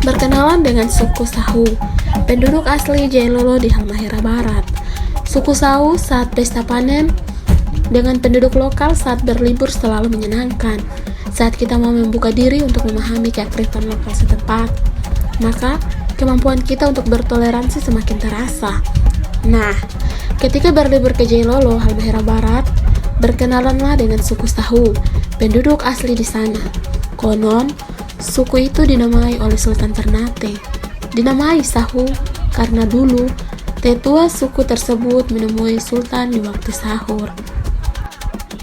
Berkenalan dengan suku Sahu, penduduk asli Jailolo di Halmahera Barat. Suku Sahu saat pesta panen dengan penduduk lokal saat berlibur selalu menyenangkan. Saat kita mau membuka diri untuk memahami kearifan lokal setempat, maka kemampuan kita untuk bertoleransi semakin terasa. Nah, ketika berlibur ke Jailolo, Halmahera Barat, berkenalanlah dengan suku Sahu, penduduk asli di sana. Konon, suku itu dinamai oleh Sultan Ternate. Dinamai Sahu karena dulu tetua suku tersebut menemui Sultan di waktu sahur.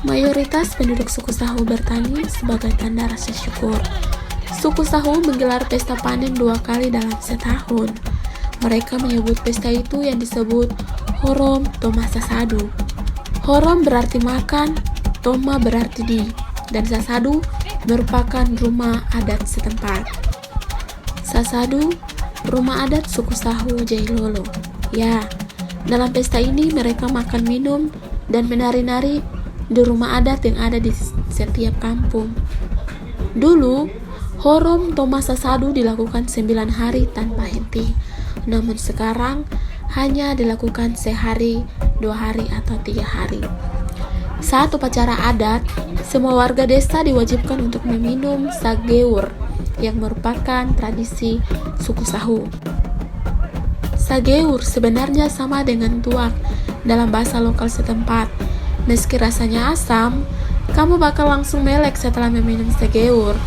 Mayoritas penduduk suku Sahu bertani sebagai tanda rasa syukur. Suku Sahu menggelar pesta panen 2 kali dalam setahun. Mereka menyebut pesta itu yang disebut Horom Toma Sasadu. Horom berarti makan, Toma berarti di, dan Sasadu merupakan rumah adat setempat. Sasadu, rumah adat suku Sahu Jailolo. Ya, dalam pesta ini mereka makan minum dan menari-nari di rumah adat yang ada di setiap kampung. Dulu, Horom Toma Sasadu dilakukan 9 hari tanpa henti. Namun sekarang hanya dilakukan sehari, 2 hari atau 3 hari. Saat upacara adat, semua warga desa diwajibkan untuk meminum sageur yang merupakan tradisi suku Sahu. Sageur sebenarnya sama dengan tuak dalam bahasa lokal setempat. Meski rasanya asam, kamu bakal langsung melek setelah meminum sageur,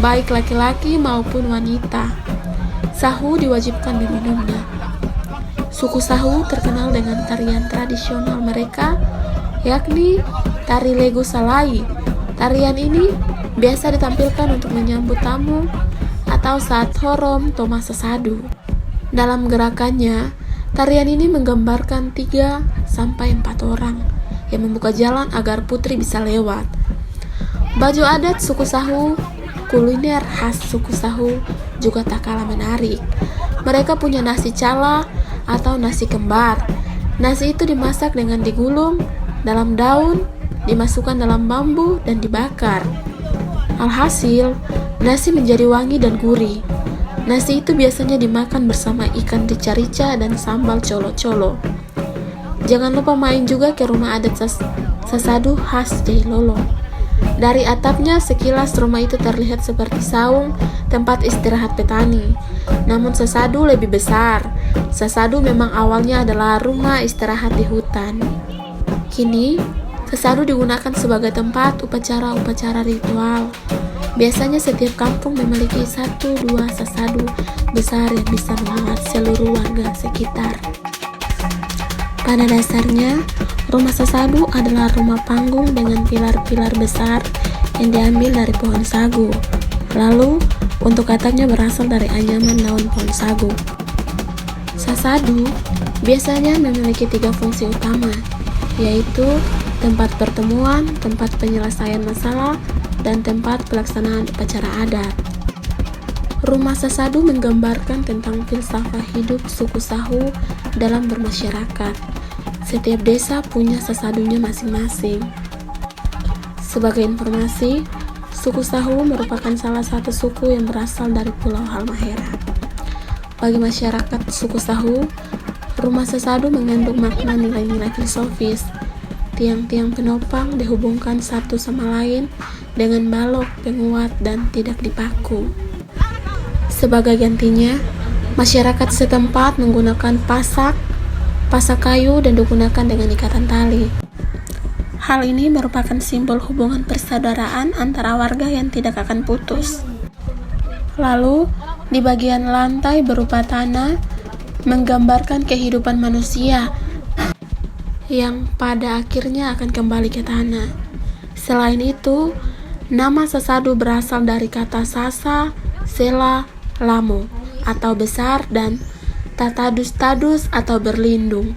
baik laki-laki maupun wanita. Sahu diwajibkan meminumnya. Suku Sahu terkenal dengan tarian tradisional mereka, yakni tari Lego Salai. Tarian ini biasa ditampilkan untuk menyambut tamu atau saat Horom Toma Sasadu. Dalam gerakannya, tarian ini menggambarkan 3-4 orang yang membuka jalan agar putri bisa lewat. Baju adat suku Sahu, kuliner khas suku Sahu juga tak kalah menarik. Mereka punya nasi cala atau nasi kembar. Nasi itu dimasak dengan digulung dalam daun, dimasukkan dalam bambu dan dibakar. Alhasil, nasi menjadi wangi dan gurih. Nasi itu biasanya dimakan bersama ikan rica-rica dan sambal colo-colo. Jangan lupa main juga ke rumah adat Sasadu khas Jailolo. Dari atapnya sekilas rumah itu terlihat seperti saung tempat istirahat petani. Namun Sasadu lebih besar. Sasadu memang awalnya adalah rumah istirahat di hutan. Kini, Sasadu digunakan sebagai tempat upacara-upacara ritual. Biasanya setiap kampung memiliki 1-2 Sasadu besar yang bisa memuat seluruh warga sekitar. Pada dasarnya, rumah Sasadu adalah rumah panggung dengan pilar-pilar besar yang diambil dari pohon sagu. Lalu, untuk atapnya berasal dari anyaman daun pohon sagu. Sasadu biasanya memiliki 3 fungsi utama, yaitu tempat pertemuan, tempat penyelesaian masalah, dan tempat pelaksanaan upacara adat. Rumah Sasadu menggambarkan tentang filsafat hidup suku Sahu dalam bermasyarakat. Setiap desa punya Sasadunya masing-masing. Sebagai informasi, suku Sahu merupakan salah satu suku yang berasal dari Pulau Halmahera. Bagi masyarakat suku Sahu, rumah Sasadu mengandung makna nilai-nilai filosofis. Tiang-tiang penopang dihubungkan satu sama lain dengan balok penguat dan tidak dipaku. Sebagai gantinya, masyarakat setempat menggunakan pasak kayu dan digunakan dengan ikatan tali. Hal ini merupakan simbol hubungan persaudaraan antara warga yang tidak akan putus. Lalu, di bagian lantai berupa tanah menggambarkan kehidupan manusia yang pada akhirnya akan kembali ke tanah. Selain itu, nama Sasadu berasal dari kata Sasa, Sela, Lamo atau besar dan Tatadus-tadus atau berlindung.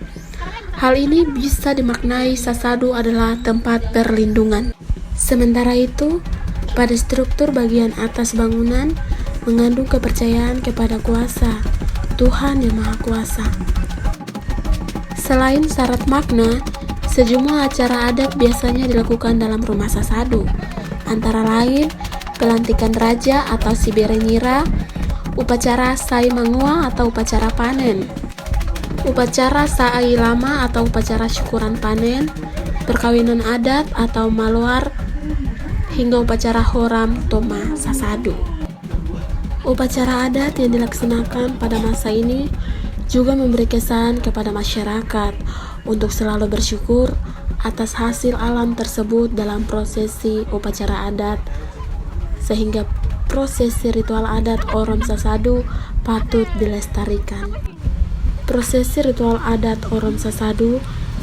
Hal ini bisa dimaknai Sasadu adalah tempat perlindungan. Sementara itu, pada struktur bagian atas bangunan mengandung kepercayaan kepada kuasa Tuhan Yang Maha Kuasa. Selain syarat makna, sejumlah acara adat biasanya dilakukan dalam rumah Sasadu, antara lain pelantikan raja atau Siberenira, Upacara Sai Mangua atau upacara panen, upacara Sai Lama atau upacara syukuran panen, perkawinan adat atau maloar, hingga upacara Horam Toma Sasadu. Upacara adat yang dilaksanakan pada masa ini juga memberi kesan kepada masyarakat untuk selalu bersyukur atas hasil alam tersebut dalam prosesi upacara adat, sehingga prosesi ritual adat Orom Sasadu patut dilestarikan. Prosesi ritual adat Orom Sasadu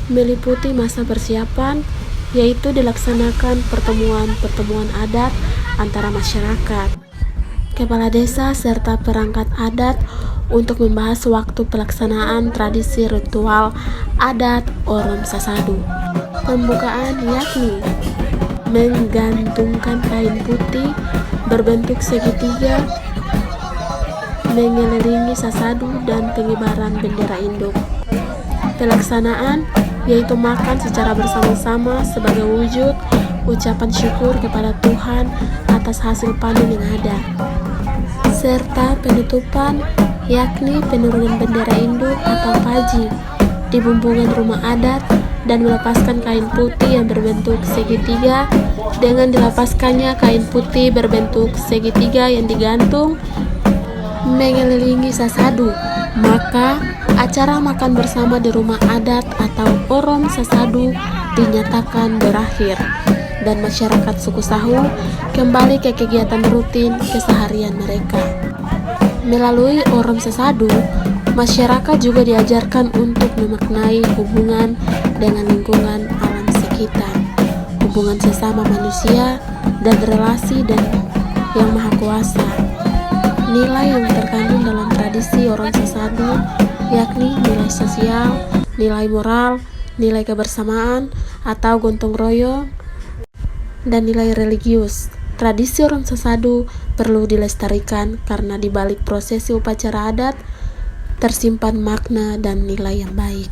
meliputi masa persiapan, yaitu dilaksanakan pertemuan-pertemuan adat antara masyarakat, kepala desa, serta perangkat adat untuk membahas waktu pelaksanaan tradisi ritual adat Orom Sasadu. Pembukaan yakni menggantungkan kain putih berbentuk segitiga mengelilingi sasadu dan pengibaran bendera induk. Pelaksanaan yaitu makan secara bersama-sama sebagai wujud ucapan syukur kepada Tuhan atas hasil panen yang ada, serta penutupan yakni penurunan bendera induk atau paji di bumbungan rumah adat dan melepaskan kain putih yang berbentuk segitiga dengan dilepaskannya kain putih berbentuk segitiga yang digantung mengelilingi sasadu. Maka acara makan bersama di rumah adat atau Orom Sasadu dinyatakan berakhir dan masyarakat suku Sahu kembali ke kegiatan rutin keseharian mereka. Melalui Orom Sasadu, masyarakat juga diajarkan untuk memaknai hubungan dengan lingkungan alam sekitar, hubungan sesama manusia, dan relasi dan Yang Maha Kuasa. Nilai yang terkandung dalam tradisi Orom Sasadu yakni nilai sosial, nilai moral, nilai kebersamaan atau gotong royong, dan nilai religius. Tradisi Orom Sasadu perlu dilestarikan karena di balik prosesi upacara adat tersimpan makna dan nilai yang baik.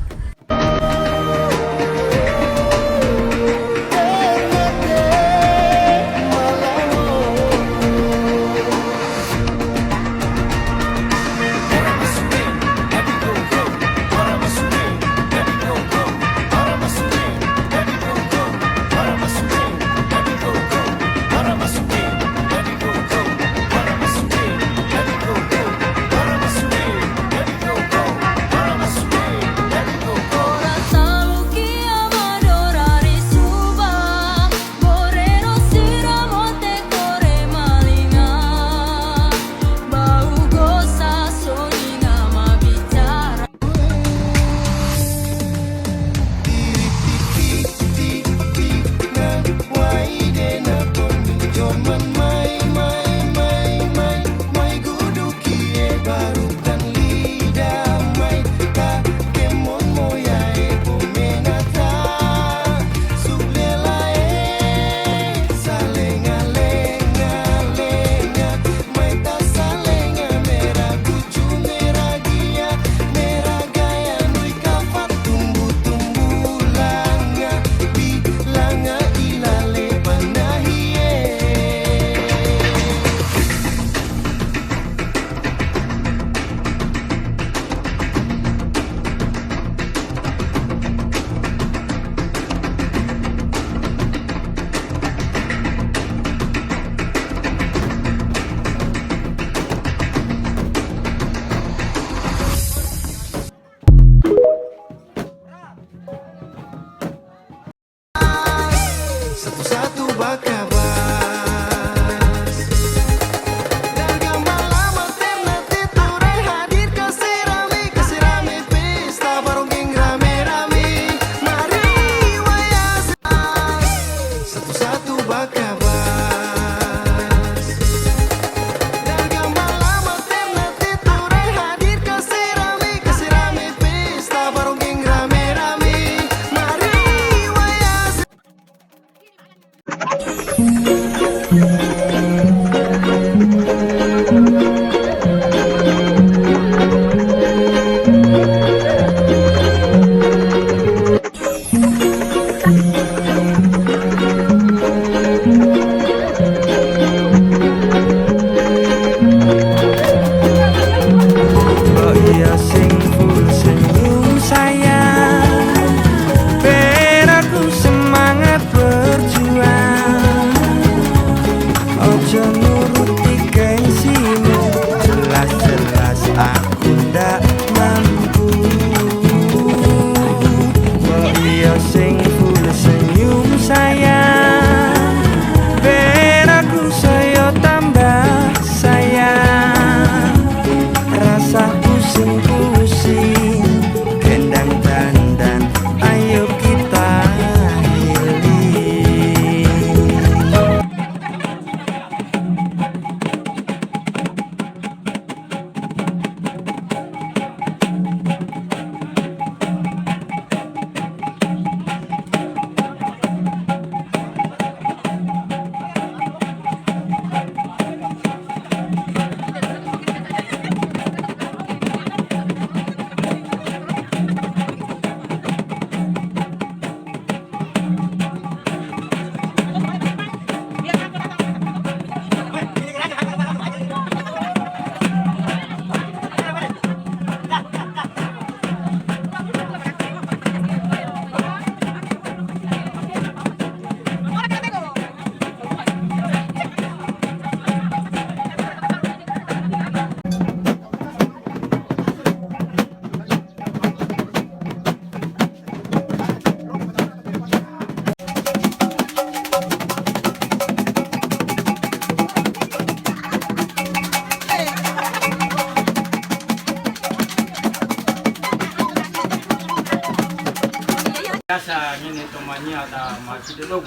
Biasa ngene tomanya ta masih dulu.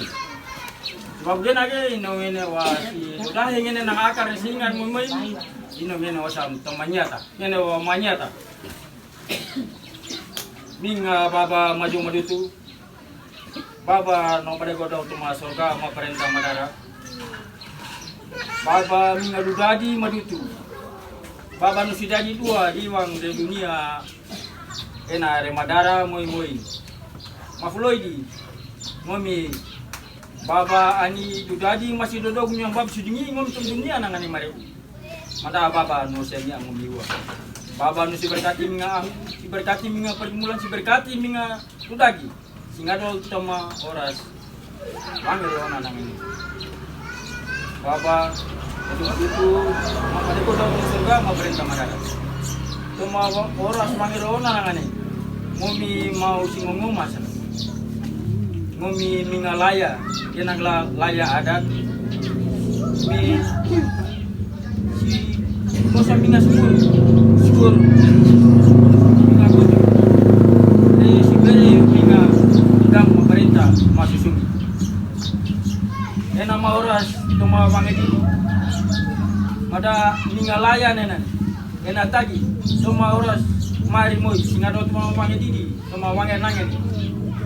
Sebab dia nage ino ngene wasi udah ngene nang akar singan mumai ino ngene wasam tomanya ta ngene wa manya ta. Minga baba maju tu baba no pada godong tu surga ma perintah madara. Baba minga dudadi madutu. Baba nu sidadi dua diwang de dunia ena re madara moi Mafloidi, ngomi, baba ani dudadi masih dodok nyong bab sudingi ngom tum dunia nangani mare. Mata baba no senya ngomiwa. Baba no si berkati minga permulan si berkati minga dudagi. Singa dol tama oras. Panggil ona nangani. Baba itu mapade ko daw surga maperintah madara. Tama oras manggil ona nangani. Ngomi mau singongomas. Ngomi minga laya, yenang laya adat. Mi si kosa minga syukur minga kutu. Si bere minga gam pemerintah masuk sungi. Ena oras toma wangedi. Mada minga laya nenan. Ena tagi toma oras mari moi singa do toma wangedi toma wangen nangen.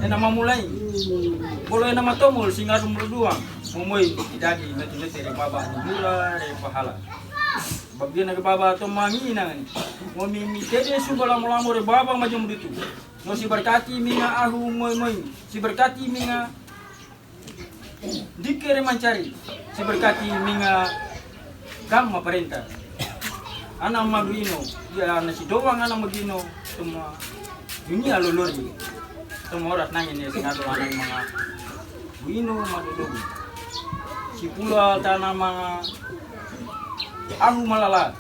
Ena mamulai. Kalau yang nama tomul singa rumur dua, umui idadi meti re baba ni mula re pahala. Bagian ke baba tomangi nangani. Ngomi mi tede subala mulamo re baba majum ditu. No si berkati minga ahu moi, si berkati minga dikere mancari, si berkati minga gamma perintah. Anak magino, ya nasi doang anak magino, semua dunia lolori. Semua orang nangin ya singa doang anak mga Wino madudog. Si pula tanah mga ahu malala.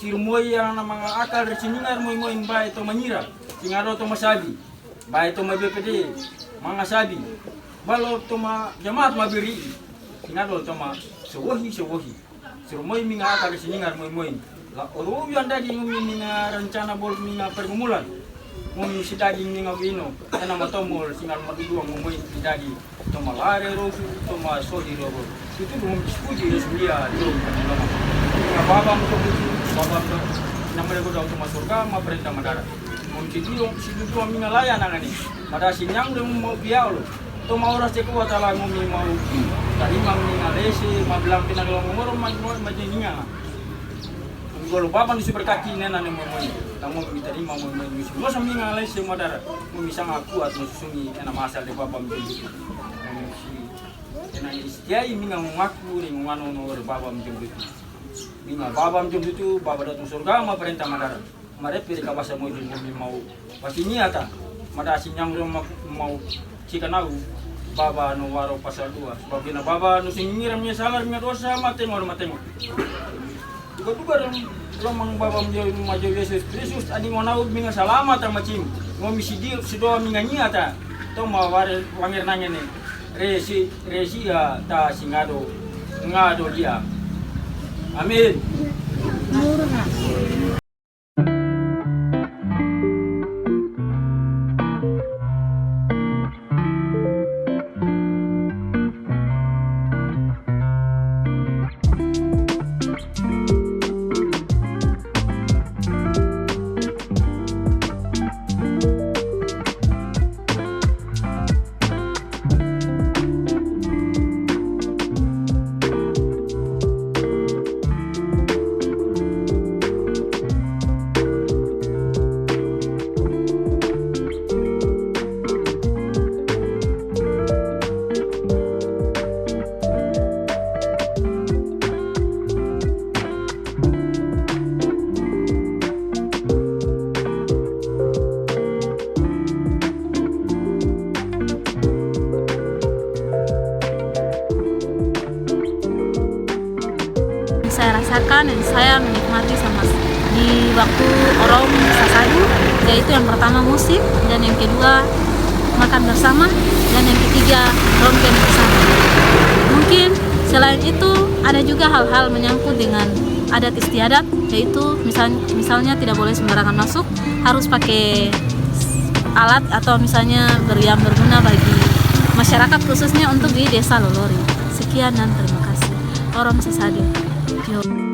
Si rumoy yang mga akal resiningar moy bay to manyira. Singaro to masabi. Bay to mabepede. Mga sabi. Balo to ma jamaat mabiri. Singaro to ma sewohi. Si rumoy mga akal resiningar moy. La oro yang dari ngumi mga rencana bol mga pergumulan. Ngumi si daging mga wino. Kana matomol singar maduduang moy si daging. Toma lare rosu, toma sohi robo. Itu belum diskusi dia dulu. Baba untuk baba namanya ko daw toma surga ma perintah madara. Mungkin si dulu minga laya nangani. Pada sinyang dum mau biao lo. Toma oras ceko watala ngumi mau tadi mang minga lesi ma bilang pinaglaw ngoro majinga. Kalau baba nu berkaki nena ne mo tamu kita terima mo mo sa minga lesi madara. Ngumi sang aku atau sungi ena masal de baba mi. Ena istiai minga ngaku ring ngano no baba mjumbu. Minga baba mjumbu tu baba datang surga ma perintah madara. Mare pire ka basa mo din mau pasti niata. Mada sinyang mau cikanau baba no waro pasal 2. Sebab bina baba no singiramnya salar minga dosa mate. Juga lamang baba mjo Yesus Kristus ani ngonau minga salamat ta macim. Ngomi sidoa minga niata. To ma ware wangir nangene. Resi ya ta singado ngado dia. Amin. Saya rasakan dan saya menikmati sama di waktu orang sasadu, yaitu yang pertama musik, dan yang kedua makan bersama, dan yang ketiga rongken bersama. Mungkin selain itu ada juga hal-hal menyangkut dengan adat istiadat, yaitu misalnya tidak boleh sembarangan masuk, harus pakai alat atau misalnya yang berguna bagi masyarakat khususnya untuk di Desa Lolori. Sekian dan terima kasih. Orom Sesade. Yo.